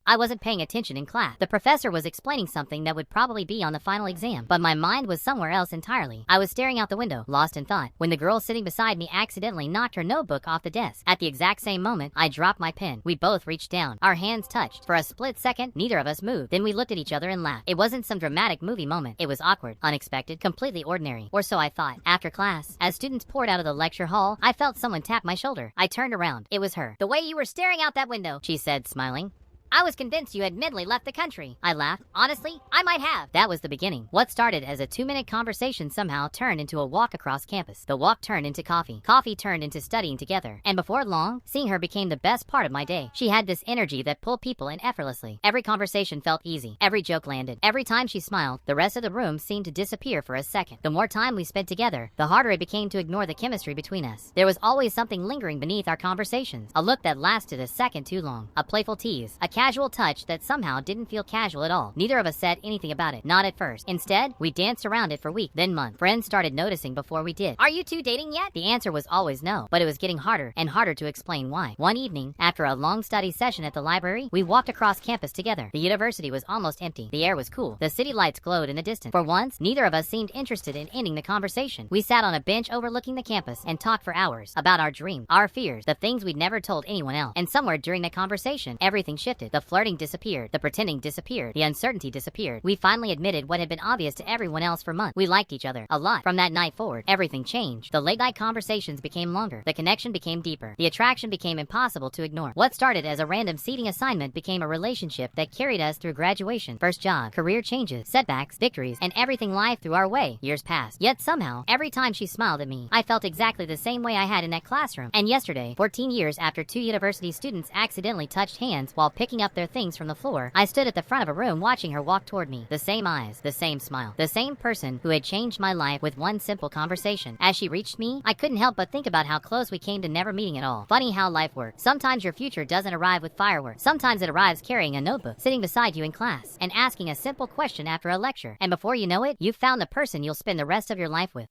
I wasn't paying attention in class. The professor was explaining something that would probably be on the final exam, but my mind was somewhere else entirely. I was staring out the window, lost in thought, when the girl sitting beside me accidentally knocked her notebook off the desk. At the exact same moment, I dropped my pen. We both reached down. Our hands touched. For a split second, neither of us moved. Then we looked at each other and laughed. It wasn't some dramatic movie moment. It was awkward, unexpected, completely ordinary. Or so I thought. After class, as students poured out of the lecture hall, I felt someone tap my shoulder. I turned around. It was her. "The way you were staring out that window," she said, smiling. "I was convinced you had midly left the country." I laughed. "Honestly, I might have." That was the beginning. What started as a 2-minute conversation somehow turned into a walk across campus. The walk turned into coffee. Coffee turned into studying together. And before long, seeing her became the best part of my day. She had this energy that pulled people in effortlessly. Every conversation felt easy. Every joke landed. Every time she smiled, the rest of the room seemed to disappear for a second. The more time we spent together, the harder it became to ignore the chemistry between us. There was always something lingering beneath our conversations. A look that lasted a second too long. A playful tease. A casual touch that somehow didn't feel casual at all. Neither of us said anything about it. Not at first. Instead, we danced around it for weeks, then months. Friends started noticing before we did. "Are you two dating yet?" The answer was always no, but it was getting harder and harder to explain why. One evening, after a long study session at the library, we walked across campus together. The university was almost empty. The air was cool. The city lights glowed in the distance. For once, neither of us seemed interested in ending the conversation. We sat on a bench overlooking the campus and talked for hours about our dreams, our fears, the things we'd never told anyone else. And somewhere during the conversation, everything shifted. The flirting disappeared. The pretending disappeared. The uncertainty disappeared. We finally admitted what had been obvious to everyone else for months. We liked each other a lot. From that night forward, everything changed. The late night conversations became longer. The connection became deeper. The attraction became impossible to ignore. What started as a random seating assignment became a relationship that carried us through graduation, first job, career changes, setbacks, victories, and everything life threw our way. Years passed. Yet somehow, every time she smiled at me, I felt exactly the same way I had in that classroom. And yesterday, 14 years after 2 university students accidentally touched hands while picking up their things from the floor, I stood at the front of a room watching her walk toward me. The same eyes, the same smile, the same person who had changed my life with one simple conversation. As she reached me, I couldn't help but think about how close we came to never meeting at all. Funny how life works. Sometimes your future doesn't arrive with fireworks. Sometimes it arrives carrying a notebook, sitting beside you in class, and asking a simple question after a lecture. And before you know it, you've found the person you'll spend the rest of your life with.